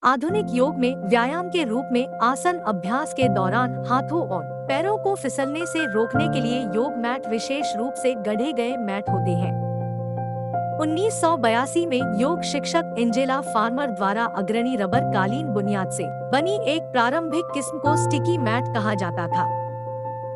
आधुनिक योग में व्यायाम के रूप में आसन अभ्यास के दौरान हाथों और पैरों को फिसलने से रोकने के लिए योग मैट विशेष रूप से गढ़े गए मैट होते हैं। 1982 में योग शिक्षक एंजेला फार्मर द्वारा अग्रणी रबर कालीन बुनियाद से बनी एक प्रारंभिक किस्म को स्टिकी मैट कहा जाता था।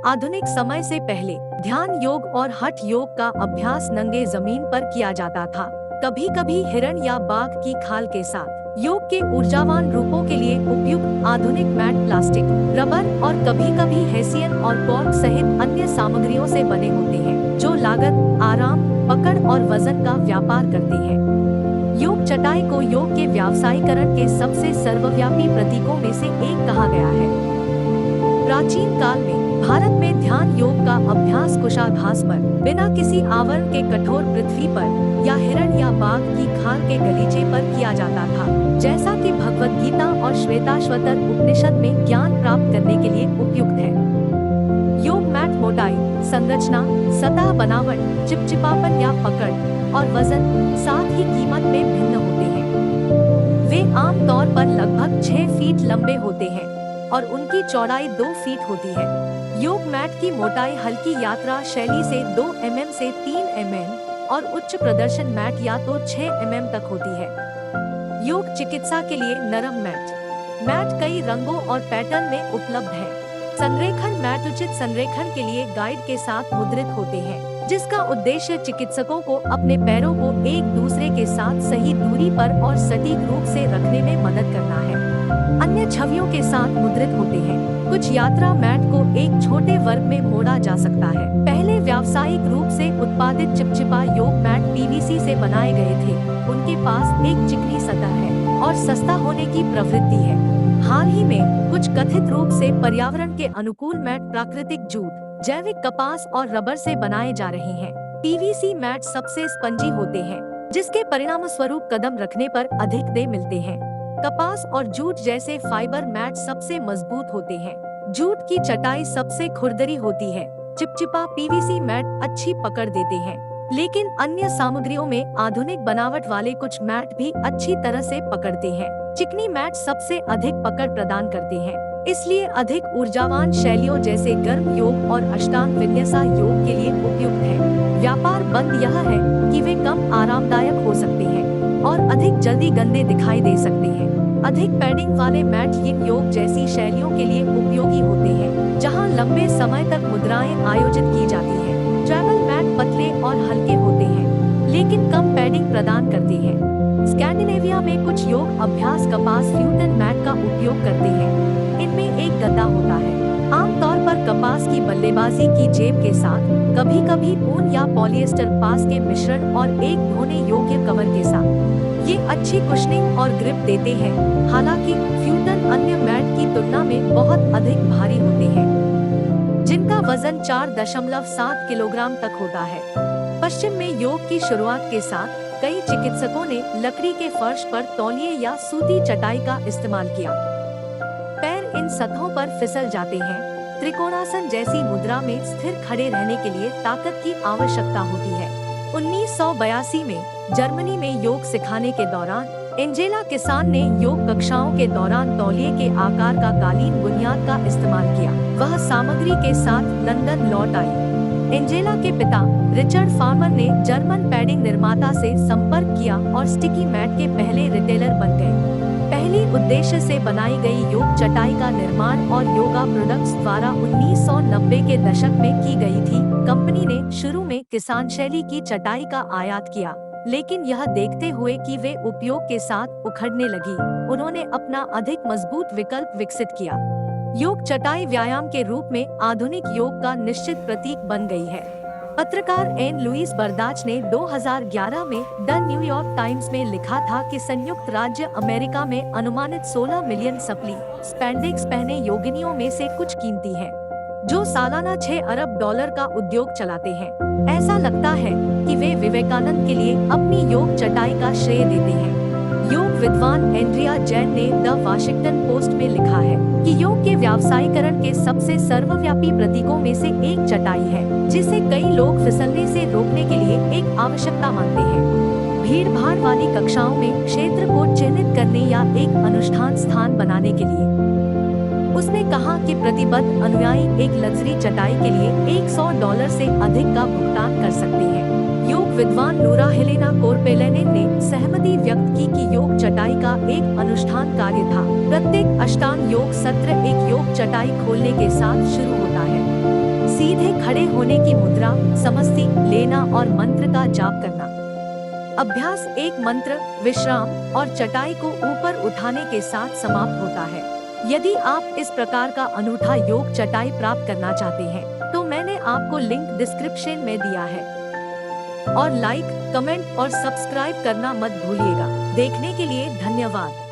आधुनिक समय से पहले ध्यान योग और हठ योग का अभ्यास नंगे जमीन पर किया जाता था, कभी कभी हिरण या बाघ की खाल के साथ। योग के ऊर्जावान रूपों के लिए उपयुक्त आधुनिक मैट प्लास्टिक, रबर और कभी-कभी हेसियन और कॉर्क सहित अन्य सामग्रियों से बने होते हैं, जो लागत, आराम, पकड़ और वजन का व्यापार करते हैं। योग चटाई को योग के व्यावसायीकरण के सबसे सर्वव्यापी प्रतीकों में से एक कहा गया है। प्राचीन काल में भारत में ध्यान योग का अभ्यास कुशा घास पर, बिना किसी आवरण के कठोर पृथ्वी पर या हिरण या बाघ की खाल के गलीचे पर किया जाता था, जैसा कि भगवद गीता और श्वेताश्वतर उपनिषद में ज्ञान प्राप्त करने के लिए उपयुक्त है। योग मैट मोटाई, संरचना, सतह बनावट, चिपचिपापन या पकड़ और वजन, साथ ही कीमत में भिन्न होते हैं। वे आम तौर पर लगभग 6 फीट लंबे होते हैं और उनकी चौड़ाई 2 फीट होती है। योग मैट की मोटाई हल्की यात्रा शैली से 2 mm से 3 mm और उच्च प्रदर्शन मैट या तो 6 mm तक होती है। योग चिकित्सा के लिए नरम मैट कई रंगों और पैटर्न में उपलब्ध है। संरेखण मैट उचित संरेखण के लिए गाइड के साथ मुद्रित होते हैं, जिसका उद्देश्य चिकित्सकों को अपने पैरों को एक दूसरे के साथ सही दूरी पर और सटीक रूप से रखने में मदद करना है। अन्य छवियों के साथ मुद्रित होते हैं। कुछ यात्रा मैट को एक छोटे वर्ग में मोड़ा जा सकता है। पहले व्यावसायिक रूप से उत्पादित चिपचिपा योग मैट पीवीसी से बनाए गए थे। उनके पास एक चिकनी सतह है और सस्ता होने की प्रवृत्ति है। हाल ही में कुछ कथित रूप से पर्यावरण के अनुकूल मैट प्राकृतिक जूट, जैविक कपास और रबर से बनाए जा रहे हैं। पीवीसी मैट सबसे स्पंजी होते हैं, जिसके परिणाम स्वरूप कदम रखने पर अधिक दे मिलते हैं। कपास और जूट जैसे फाइबर मैट सबसे मजबूत होते हैं। जूट की चटाई सबसे खुरदरी होती है। चिपचिपा पीवीसी मैट अच्छी पकड़ देते हैं, लेकिन अन्य सामग्रियों में आधुनिक बनावट वाले कुछ मैट भी अच्छी तरह से पकड़ते हैं। चिकनी मैट सबसे अधिक पकड़ प्रदान करते हैं, इसलिए अधिक ऊर्जावान शैलियों जैसे गर्म योग और अष्टांग विन्यासा योग के लिए उपयुक्त है। व्यापार बंद यह है कि वे कम आरामदायक हो सकते हैं और अधिक जल्दी गंदे दिखाई दे सकते हैं। अधिक पैडिंग वाले मैट यिन योग जैसी शैलियों के लिए उपयोगी होते हैं, जहां लंबे समय तक मुद्राएं आयोजित की जाती हैं। ट्रैवल मैट पतले और हल्के होते हैं, लेकिन कम पैडिंग प्रदान करते हैं। स्कैंडिनेविया में कुछ योग अभ्यास कपास फ्यूटन मैट का उपयोग करते हैं। इनमें एक गद्दा होता है, आमतौर पर कपास की बल्लेबाजी की जेब के साथ, कभी-कभी ऊन या पॉलिएस्टर पास के मिश्रण और एक धोने योग्य कवर के साथ। ये अच्छी कुशनिंग और ग्रिप देते हैं, हालांकि फ्यूटन अन्य मैट की तुलना में बहुत अधिक भारी होते हैं, जिनका वजन 4.7 किलोग्राम तक होता है। पश्चिम में योग की शुरुआत के साथ कई चिकित्सकों ने लकड़ी के फर्श पर तौलिए या सूती चटाई का इस्तेमाल किया। पैर इन सतहों पर फिसल जाते हैं। त्रिकोणासन जैसी मुद्रा में स्थिर खड़े रहने के लिए ताकत की आवश्यकता होती है। 1982 में जर्मनी में योग सिखाने के दौरान एंजेला किसान ने योग कक्षाओं के दौरान तौलिए के आकार का कालीन बुनियाद का इस्तेमाल किया। वह सामग्री के साथ लंदन लौट आई। एंजेला के पिता रिचर्ड फार्मर ने जर्मन पैडिंग निर्माता से संपर्क किया और स्टिकी मैट के पहले रिटेलर बन गए। पहली उद्देश्य से बनाई गई योग चटाई का निर्माण और योगा प्रोडक्ट्स द्वारा 1990 के दशक में की गई थी। कंपनी ने शुरू में किसान शैली की चटाई का आयात किया, लेकिन यह देखते हुए कि वे उपयोग के साथ उखड़ने लगी, उन्होंने अपना अधिक मजबूत विकल्प विकसित किया। योग चटाई व्यायाम के रूप में आधुनिक योग का निश्चित प्रतीक बन गई है। पत्रकार एन लुइस बर्दाच ने 2011 में द न्यूयॉर्क टाइम्स में लिखा था कि संयुक्त राज्य अमेरिका में अनुमानित 16 मिलियन सप्ली स्पैंडेक्स पहने योगिनियों में से कुछ कीमती हैं, जो सालाना $6 अरब का उद्योग चलाते हैं। ऐसा लगता है कि वे विवेकानंद के लिए अपनी योग चटाई का श्रेय देते हैं। योग विद्वान एंड्रिया जैन ने द वाशिंगटन पोस्ट में लिखा है कि योग के व्यावसायीकरण के सबसे सर्वव्यापी प्रतीकों में से एक चटाई है, जिसे कई लोग फिसलने से रोकने के लिए एक आवश्यकता मानते हैं। भीड़-भाड़ वाली कक्षाओं में क्षेत्र को चिन्हित करने या एक अनुष्ठान स्थान बनाने के लिए। उसने कहा कि प्रतिबद्ध अनुयायी एक लग्जरी चटाई के लिए $100 से अधिक का भुगतान कर सकते हैं। योग विद्वान नूरा हेलेना कोरपेलेने ने सहमति व्यक्त की कि योग चटाई का एक अनुष्ठान कार्य था। प्रत्येक अष्टांग योग सत्र एक योग चटाई खोलने के साथ शुरू होता है। सीधे खड़े होने की मुद्रा, समस्ती लेना और मंत्र का जाप करना। अभ्यास एक मंत्र, विश्राम और चटाई को ऊपर उठाने के साथ समाप्त होता है। यदि आप इस प्रकार का अनूठा योग चटाई प्राप्त करना चाहते हैं, तो मैंने आपको लिंक डिस्क्रिप्शन में दिया है। और लाइक, कमेंट और सब्सक्राइब करना मत भूलिएगा। देखने के लिए धन्यवाद।